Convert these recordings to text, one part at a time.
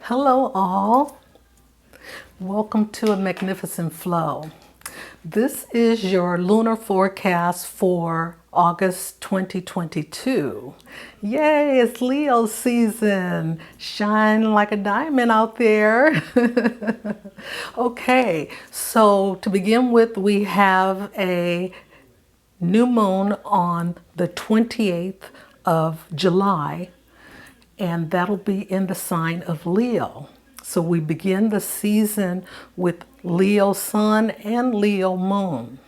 Hello all, welcome to a magnificent flow. This is your lunar forecast for August 2022. Yay, it's Leo season. Shine like a diamond out there. Okay, so to begin with, we have a new moon on the 28th of July, and that'll be in the sign of Leo. So we begin the season with Leo sun and Leo moon.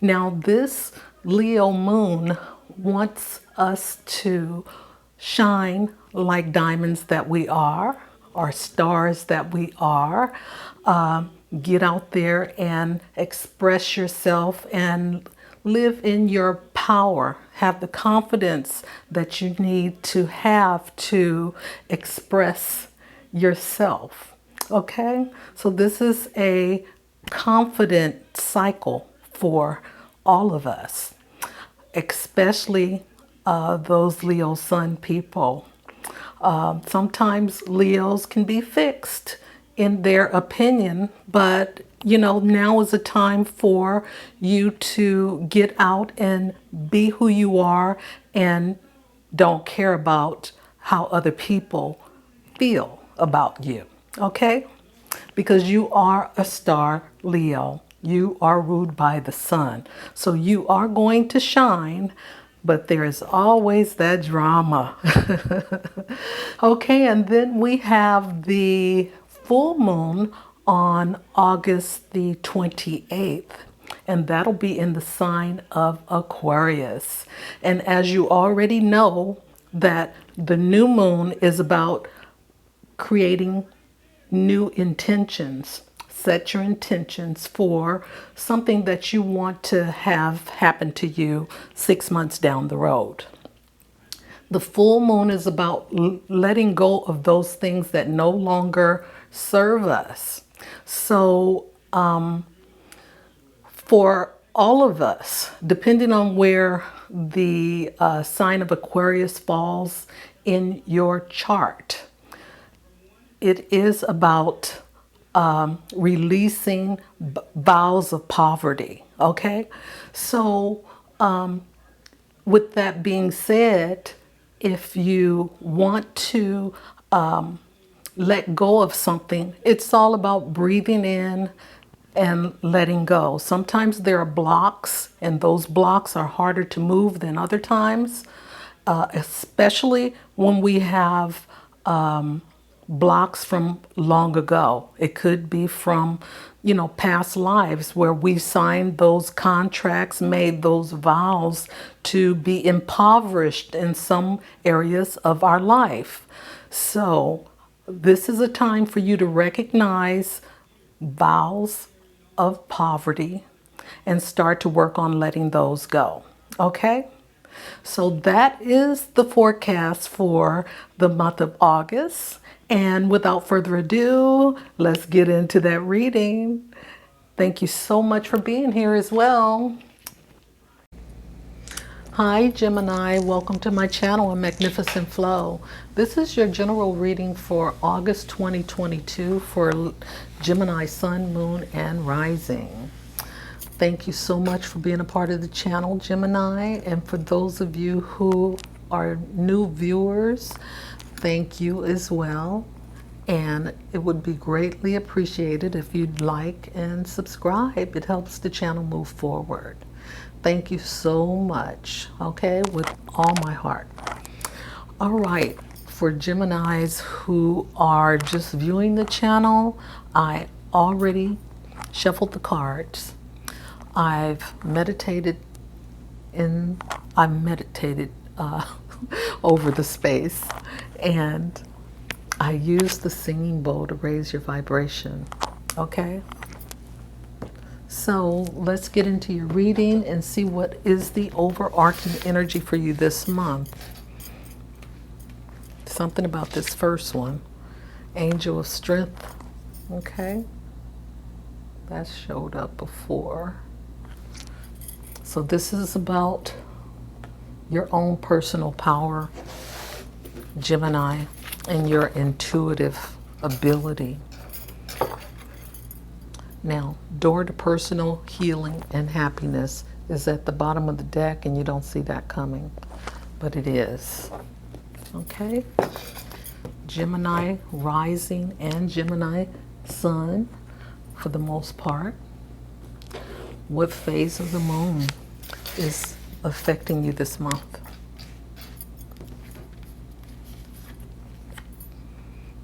Now this Leo moon wants us to shine like diamonds that we are, or stars that we are. Get out there and express yourself and live in your power. Have the confidence that you need to have to express yourself. Okay? So this is a confident cycle for all of us, especially those Leo sun people. Sometimes Leos can be fixed in their opinion, but now is a time for you to get out and be who you are and don't care about how other people feel about you, okay? Because you are a star Leo. You are ruled by the sun. So you are going to shine, but there is always that drama. Okay, and then we have the full moon on August the 28th, and that'll be in the sign of Aquarius. And as you already know, that the new moon is about creating new intentions. Set your intentions for something that you want to have happen to you 6 months down the road. The full moon is about letting go of those things that no longer serve us. So for all of us, depending on where the sign of Aquarius falls in your chart, it is about releasing vows of poverty. Okay, so with that being said, if you want to let go of something, it's all about breathing in and letting go. Sometimes there are blocks, and those blocks are harder to move than other times, especially when we have blocks from long ago. It could be from, past lives where we signed those contracts, made those vows to be impoverished in some areas of our life. So this is a time for you to recognize vows of poverty and start to work on letting those go. Okay? So that is the forecast for the month of August. And without further ado, let's get into that reading. Thank you so much for being here as well. Hi Gemini, welcome to my channel, A Magnificent Flow. This is your general reading for August 2022 for Gemini Sun, Moon, and Rising. Thank you so much for being a part of the channel, Gemini. And for those of you who are new viewers, thank you as well. And it would be greatly appreciated if you'd like and subscribe. It helps the channel move forward. Thank you so much, okay, with all my heart. All right, for Geminis who are just viewing the channel, I already shuffled the cards. I've meditated over the space, and I used the singing bowl to raise your vibration, okay? So let's get into your reading and see what is the overarching energy for you this month. Something about this first one. Angel of Strength. Okay. That showed up before. So this is about your own personal power, Gemini, and your intuitive ability. Now, door to personal healing and happiness is at the bottom of the deck, and you don't see that coming, but it is. Okay? Gemini rising and Gemini sun for the most part. What phase of the moon is affecting you this month?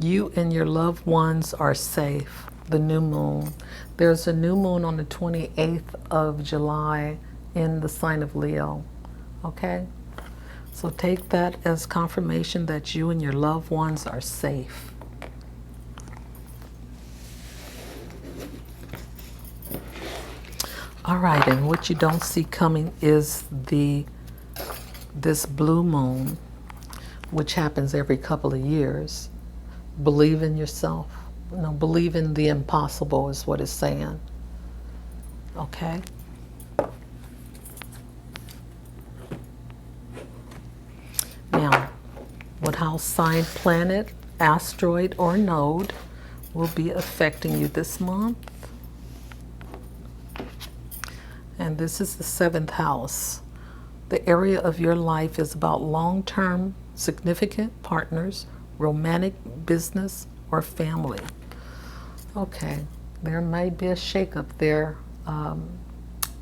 You and your loved ones are safe. The new moon. There's a new moon on the 28th of July in the sign of Leo. Okay? So take that as confirmation that you and your loved ones are safe. All right, and what you don't see coming is this blue moon, which happens every couple of years. Believe in yourself. No, believe in the impossible is what it's saying. Okay? Now, what house, sign, planet, asteroid, or node will be affecting you this month? And this is the 7th house. The area of your life is about long-term, significant partners, romantic, business, or family. Okay, there may be a shakeup there,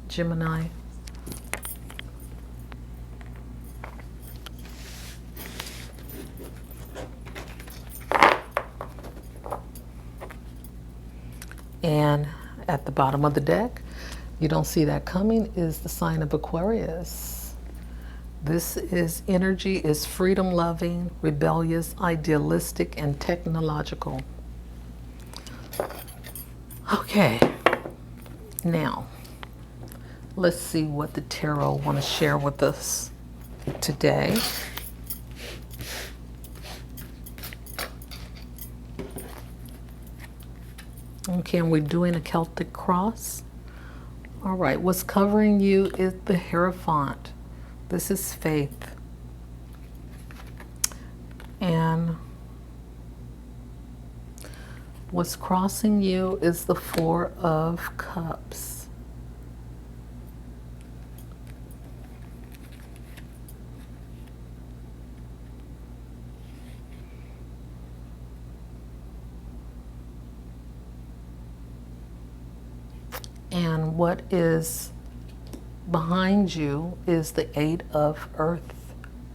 Gemini. And at the bottom of the deck, you don't see that coming, is the sign of Aquarius. This is energy is freedom loving, rebellious, idealistic, and technological. Okay, now let's see what the tarot want to share with us today. Okay, and we're doing a Celtic cross. All right, what's covering you is the Hierophant. This is faith. And what's crossing you is the Four of Cups. And what is behind you is the Eight of Earth.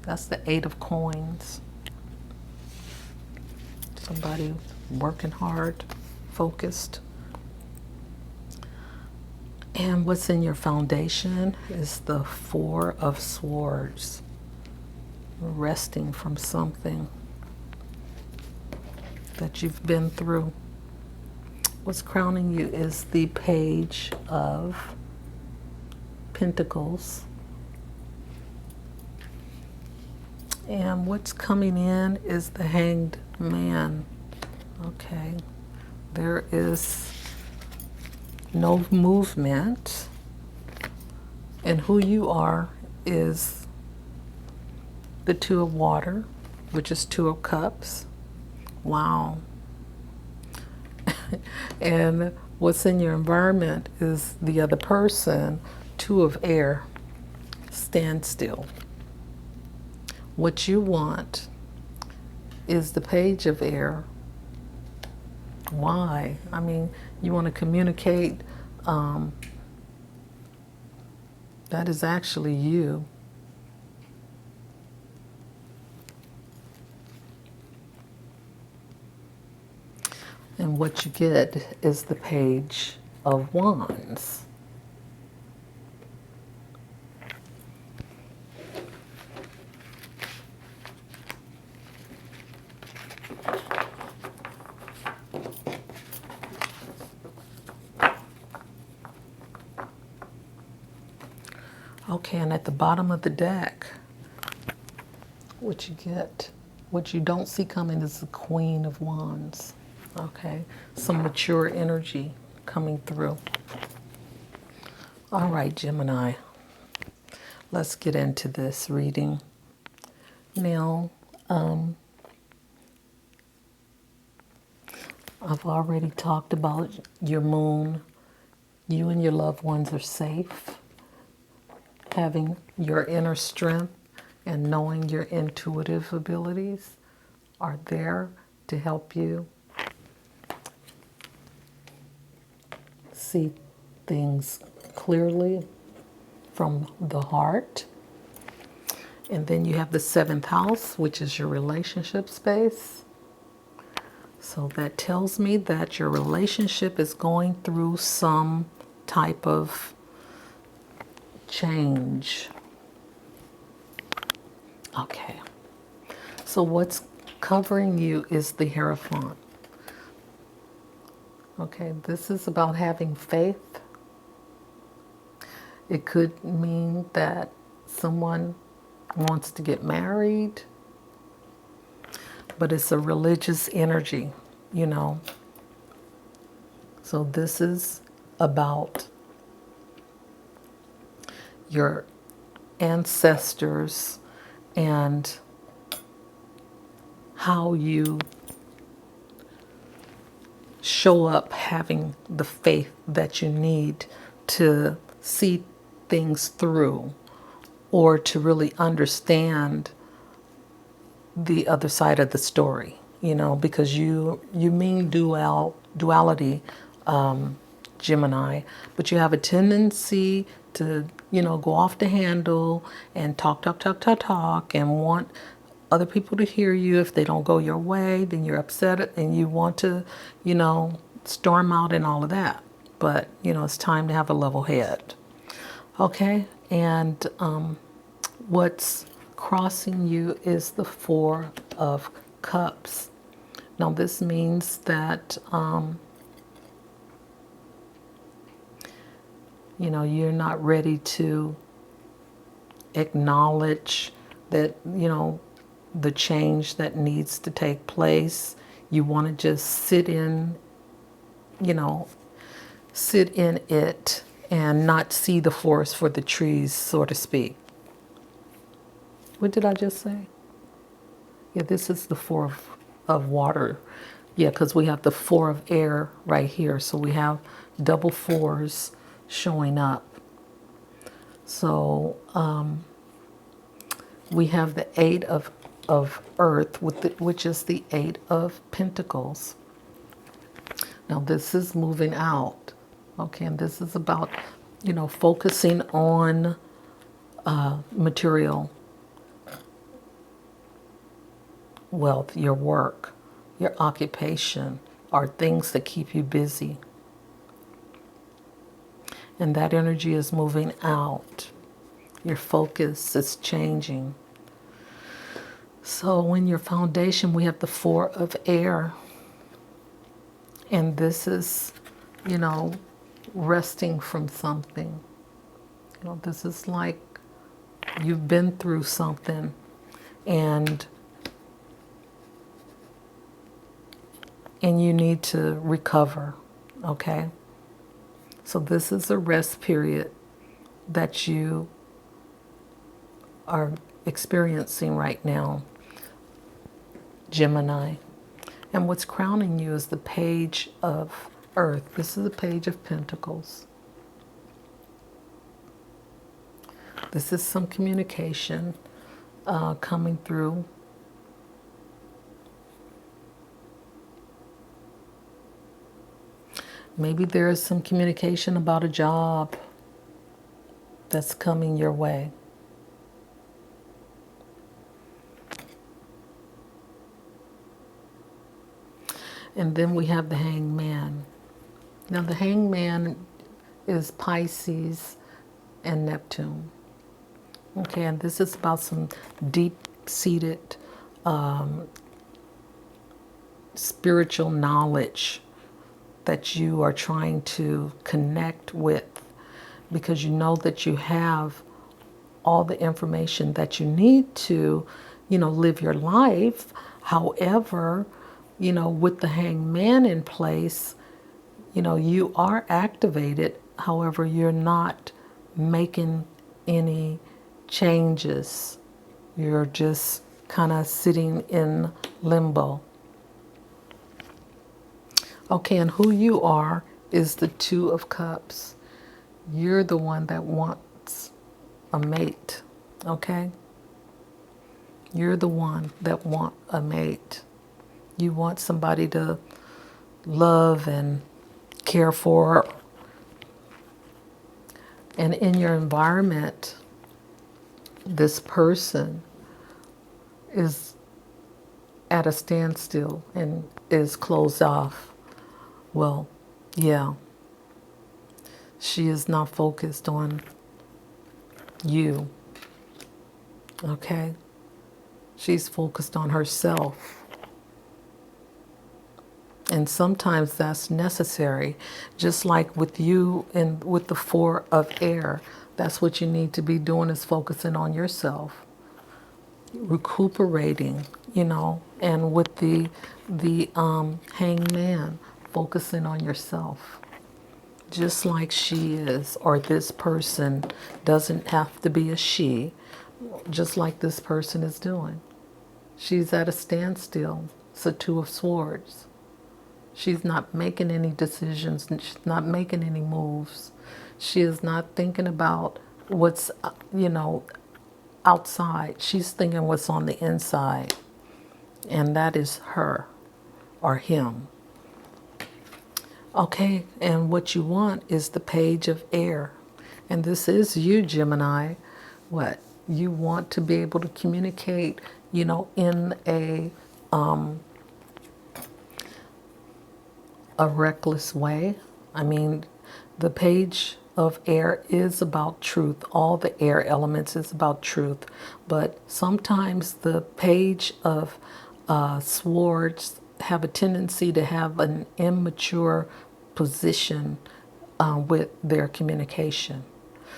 That's the Eight of Coins. Somebody working hard, focused. And what's in your foundation is the Four of Swords. Resting from something that you've been through. What's crowning you is the Page of Pentacles. And what's coming in is the Hanged Man. Okay. There is no movement. And who you are is the Two of Water, which is Two of Cups. Wow. And what's in your environment is the other person, Two of Air, stand still. What you want is the Page of Air. Why? I mean, you want to communicate. That is actually you. And what you get is the Page of Wands. Okay, and at the bottom of the deck, what you get, what you don't see coming is the Queen of Wands. Okay, some mature energy coming through. All right, Gemini, let's get into this reading. Now, I've already talked about your moon. You and your loved ones are safe. Having your inner strength and knowing your intuitive abilities are there to help you see things clearly from the heart. And then you have the seventh house, which is your relationship space. So that tells me that your relationship is going through some type of change. Okay. So what's covering you is the Hierophant. Okay, this is about having faith. It could mean that someone wants to get married, but it's a religious energy, you know. So this is about your ancestors and how you show up having the faith that you need to see things through or to really understand the other side of the story, you know, because you mean duality, Gemini, but you have a tendency to, you know, go off the handle and talk and want other people to hear you. If they don't go your way, then you're upset and you want to, you know, storm out and all of that. But, you know, it's time to have a level head. Okay, and what's crossing you is the Four of Cups. Now this means that, you know, you're not ready to acknowledge that, you know, the change that needs to take place. You want to just sit in, you know, sit in it and not see the forest for the trees, so to speak. What did I just say? Yeah, this is the Four of water. Yeah, because we have the Four of air right here. So we have double fours showing up. So we have the Eight of earth, which is the Eight of Pentacles. Now this is moving out. Okay, and this is about, you know, focusing on material wealth, your work, your occupation, are things that keep you busy. And that energy is moving out. Your focus is changing. So in your foundation, we have the Four of air. And this is, you know, resting from something. You know, this is like you've been through something and you need to recover, okay? So this is a rest period that you are experiencing right now, Gemini. And what's crowning you is the Page of Earth. This is the Page of Pentacles. This is some communication coming through. Maybe there is some communication about a job that's coming your way. And then we have the Hangman. Now the Hangman is Pisces and Neptune. Okay, and this is about some deep-seated spiritual knowledge that you are trying to connect with, because you know that you have all the information that you need to, you know, live your life. However, you know, with the Hangman in place, you know, you are activated. However, you're not making any changes. You're just kind of sitting in limbo. Okay, and who you are is the Two of Cups. You're the one that wants a mate, okay? You're the one that want a mate. You want somebody to love and care for. And in your environment, this person is at a standstill and is closed off. Well, yeah, she is not focused on you, okay? She's focused on herself. And sometimes that's necessary, just like with you and with the Four of Air. That's what you need to be doing, is focusing on yourself, recuperating, and with the Hangman, focusing on yourself. Just like she is, or this person, doesn't have to be a she, just like this person is doing. She's at a standstill. It's a Two of Swords. She's not making any decisions. She's not making any moves. She is not thinking about what's, outside. She's thinking what's on the inside. And that is her or him. Okay, and what you want is the Page of Air. And this is you, Gemini. What? You want to be able to communicate, in a reckless way. I mean, the Page of Air is about truth. All the air elements is about truth. But sometimes the Page of Swords have a tendency to have an immature position with their communication.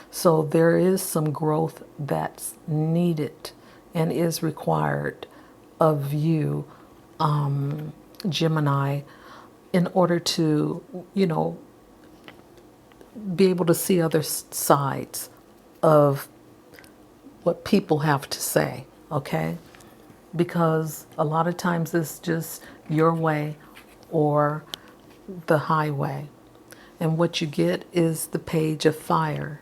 So there is some growth that's needed and is required of you, Gemini, in order to, be able to see other sides of what people have to say, okay? Because a lot of times it's just your way or the highway. And what you get is the Page of Fire.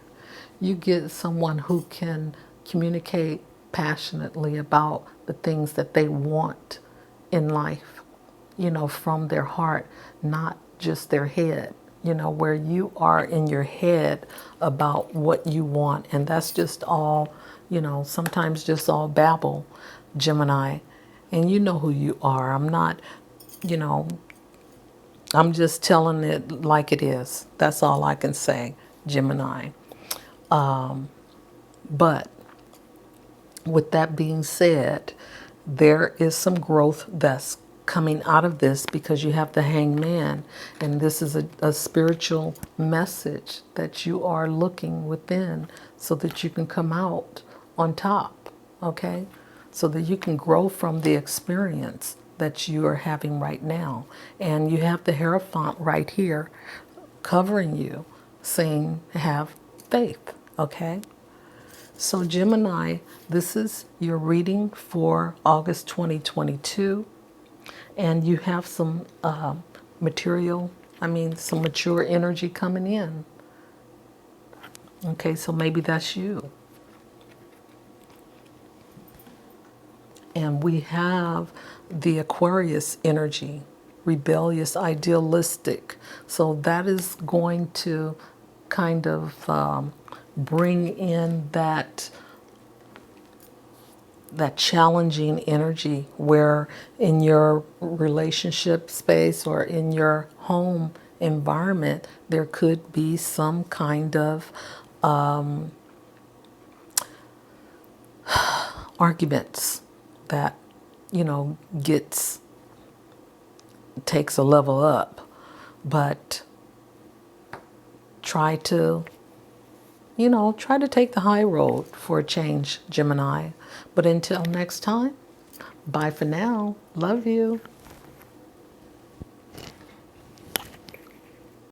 You get someone who can communicate passionately about the things that they want in life, from their heart, not just their head, where you are in your head about what you want. And that's just all, sometimes just all babble, Gemini. And you know who you are. I'm not, I'm just telling it like it is. That's all I can say, Gemini. But with that being said, there is some growth that's coming out of this, because you have the Hangman, and this is a spiritual message that you are looking within so that you can come out on top, okay? So that you can grow from the experience that you are having right now. And you have the Hierophant right here covering you, saying have faith, okay? So Gemini, this is your reading for August 2022. And you have some some mature energy coming in. Okay, so maybe that's you. And we have the Aquarius energy, rebellious, idealistic. So that is going to kind of bring in that challenging energy, where in your relationship space or in your home environment, there could be some kind of arguments that, takes a level up. But try to take the high road for a change, Gemini. But until next time, bye for now. Love you.